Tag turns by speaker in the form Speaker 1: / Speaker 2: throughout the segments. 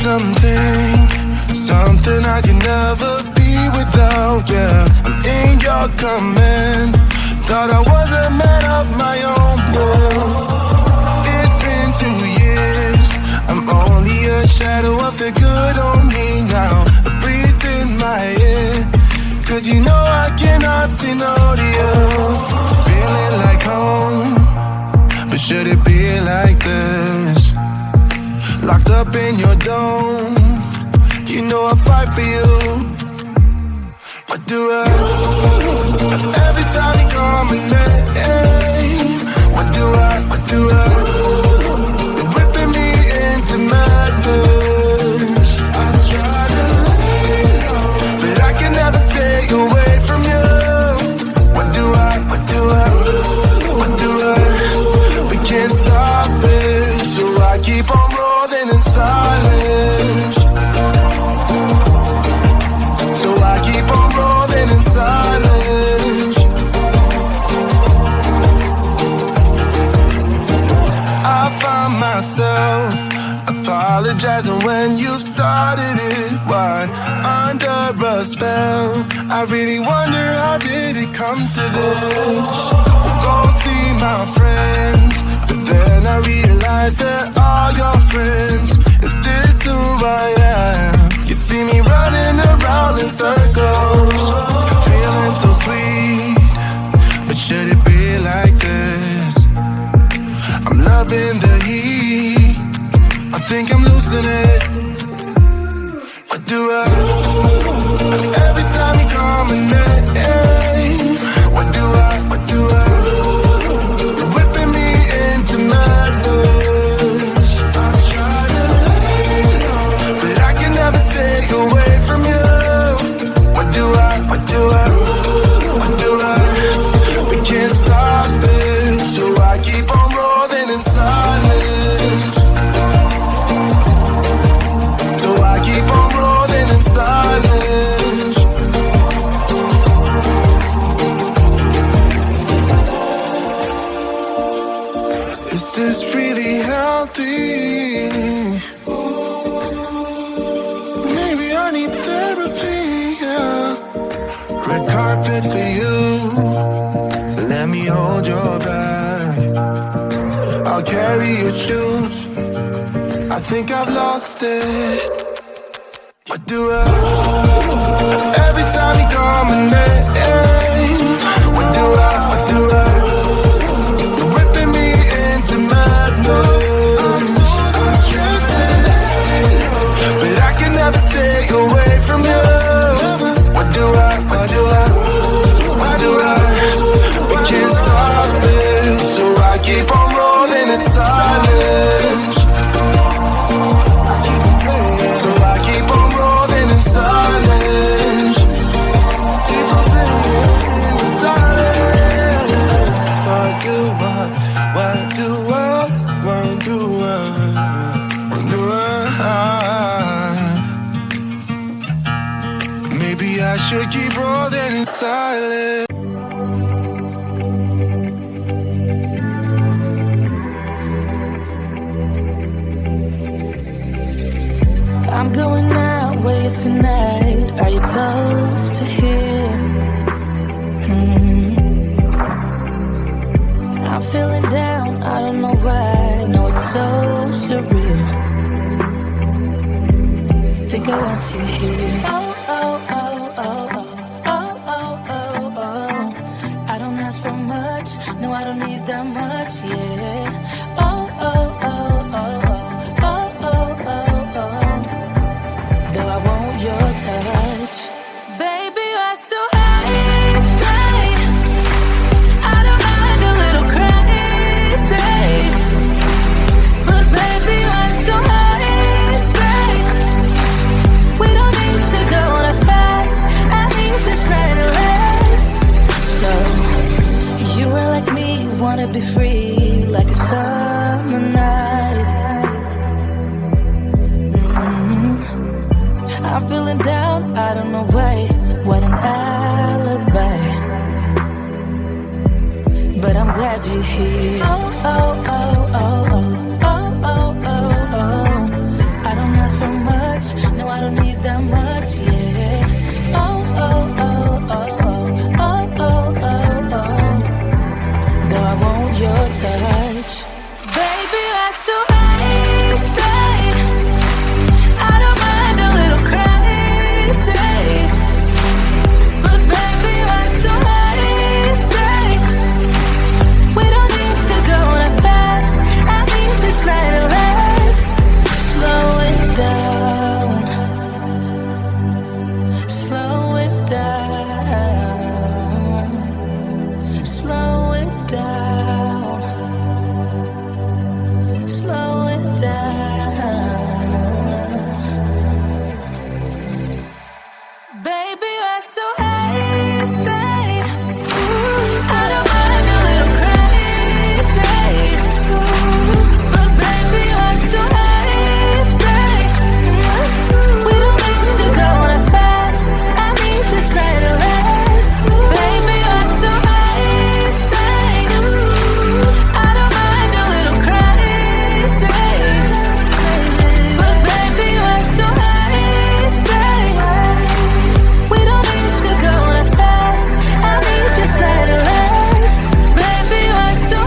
Speaker 1: something I can never be without, yeah. I'm in your command. Thought I was a man of my own world. It's been 2 years. I'm only a shadow of the good on me now. A breeze in my ear, 'cause you know I cannot say no to you. Feeling like home, but should it be like this? Locked up in your dome, you know I fight for you. What do I do? Every time you call my name, what do I do? You're whipping me into madness. I try to let you go, but I can never stay away from you. What do I do? We can't stop it, so I keep on rolling in silence. So I keep on rolling in silence. I find myself apologizing when you've started it. Why? Under a spell, I really wonder how did it come to this. Go see my friends, but then I realized they're all your friends. Is this who I am? You see me running around in circles, feeling so sweet, but should it be like this? I'm loving the heat, I think I'm losing it. What do I do? Every time you call my name, what do I do? You're whipping me into madness. I try to let you go, but I can never stay away from you. What do I We can't stop it, so I keep on rolling in silence. So I keep on rolling in silence. Is this really healthy? Maybe I need therapy, yeah. Red carpet for you, let me hold your bag. I'll carry your shoes, I think I've lost it. What do I do? Every time you call my name, what do I do? You're whipping me into madness. I can't let you go, but I can never stay away from you. What do I We can't stop it, so I keep on rolling in silence. So I keep on rolling in silence. Keep on rolling in silence. What do I Maybe I should keep rolling in silence.
Speaker 2: I'm going out with you tonight. Are you close to here? I'm feeling down, I don't know why. No, it's so surreal. Think I want you here. I don't ask for much, no, I don't need that much, yeah. Though I want your touch, baby, you're so high. I don't mind a little crazy, but baby, you're so high. We don't need to go on a fast. I need this night to last. So you were like me, wanna be free like a summer night. I'm feeling down, I don't know why. What an alibi, but I'm glad you're here. I don't ask for much. your touch. Baby, that's so easy. I don't mind a little crazy, but baby, that's so easy. We don't need to go that fast. I need this night to last. Slow it down. Slow it down. Slow it down. Slow it down. Baby, you're so easy. I don't mind a little crazy, but baby, you're so easy. We don't need to go that fast. I need this night to last. Baby, you're so easy. I don't mind a little crazy, but baby, you're so easy. We don't need to go that fast. I need this night to last. Baby, you're so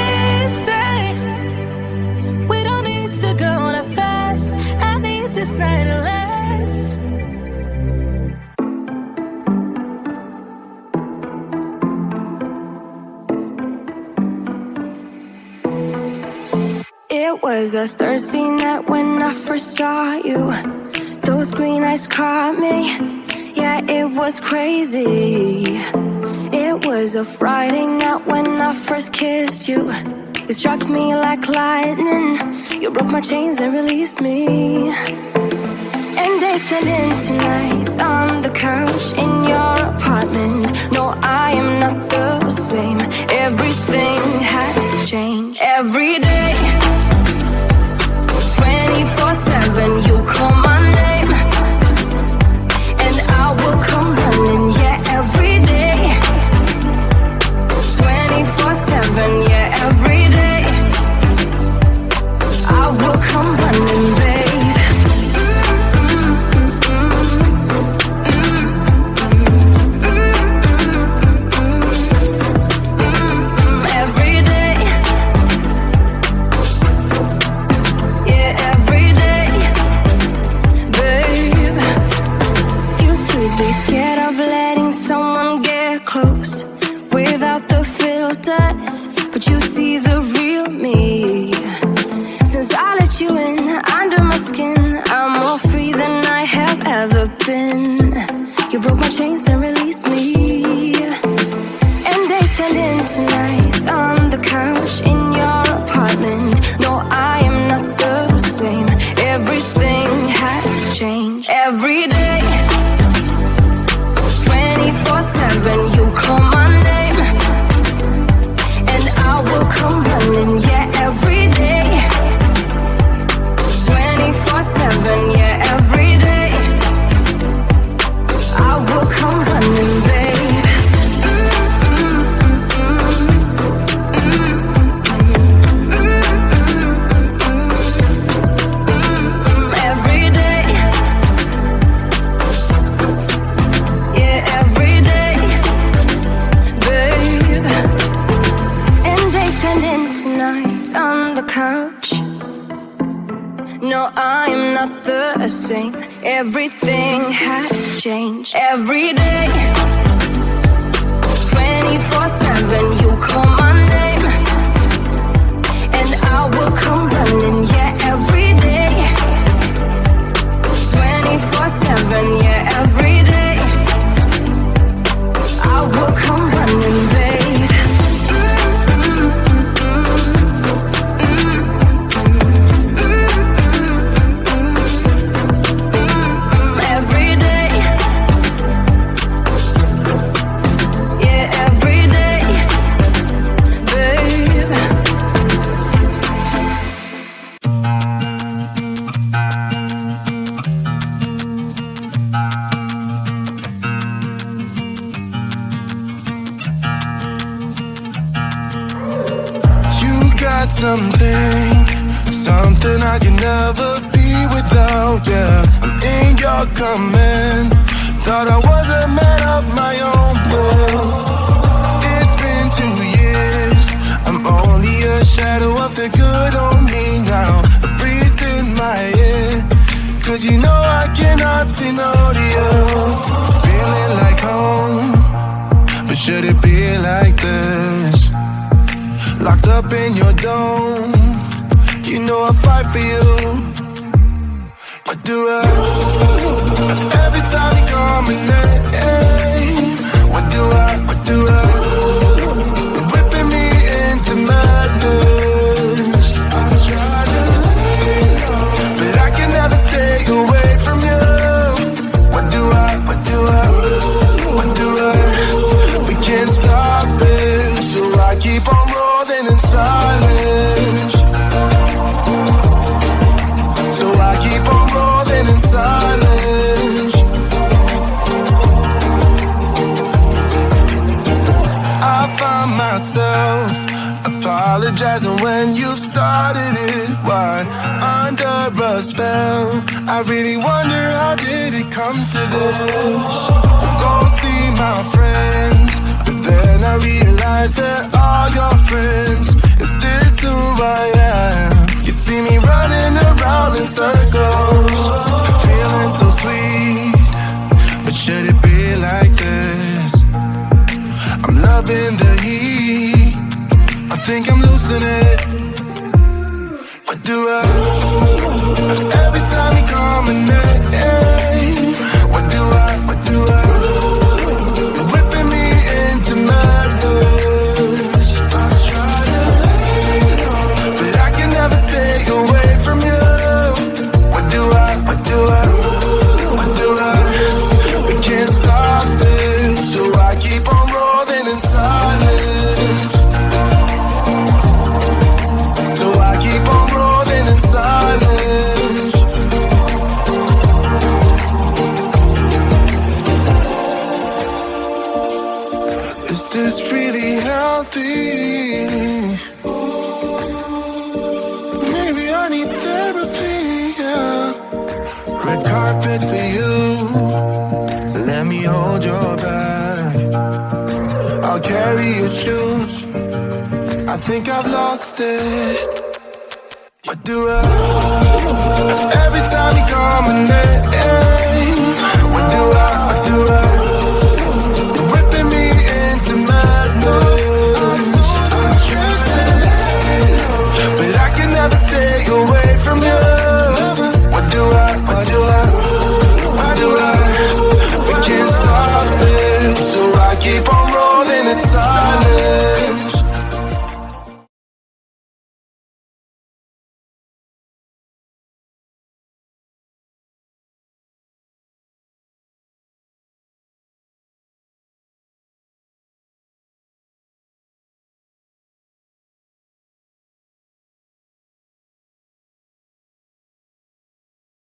Speaker 2: easy. We don't need to go that fast. I need this night to last.
Speaker 3: It was a Thursday night when I first saw you. Those green eyes caught me. Yeah, it was crazy. It was a Friday night when I first kissed you. You struck me like lightning. You broke my chains and released me. And days turned into nights on the couch in your apartment. No, I am not the same. Everything has changed. Every day, 24/7, you call my name, and I will come running. Yeah, every day, 24/7. Yeah, every day, I will come running, babe. Every day, yeah, every day, babe. Used to be scared of letting someone get close without the filters, but you see the real me. Since I let you in under my skin, I'm more free than I have ever been. You broke my chains and released me. And days turned into nights on the couch in your apartment. No, I am not the same. Everything has changed. Every day, 24/7, you call my name, and I will come running. Yeah, every day, 24/7. Yeah, every day, I will come running, babe. Every day, yeah, every day, babe. And days turned into nights on the couch. No, I am not the same. Everything has changed. Every day, 24/7, you call my name, and I will come running. Yeah, every day, 24/7. Yeah, every day, I will come running, babe. Every day, yeah, every day, babe.
Speaker 1: something I can never be without, yeah. I'm in your command. Thought I was a man of my own will. It's been 2 years, I'm old talking audio, feeling like home. But should it be like this? Locked up in your dome. You know I fight for you. What do I? Every time you call my name, what do I? What do I? You're whipping me into madness. I try to let go, but I can never stay away from you. What do I? What do I? What do I? We can't stop it, so I keep on rolling in silence. So I keep on rolling in silence. I find myself apologizing when you've started it. Why? Under a spell, I really wonder how did it come to this? Go see my friends, but then I realize they're all your friends. Is this who I am? You see me running around in circles, feeling so sweet, but should it be like this? I'm loving the heat, I think I'm losing it. What do I? Every time you call my name, what do I? What do I? You're whipping me into madness. I try to let go, but I can never stay away from you. What do I? What do I? What do I? We can't stop it, so I keep on rolling in silence. So I keep on rolling in silence. Is this really healthy? Maybe I need therapy, yeah. Red carpet for you, let me hold your bag. I'll carry your shoes, I think I've lost it. What do I? Every time you call my name, what do I? What do I?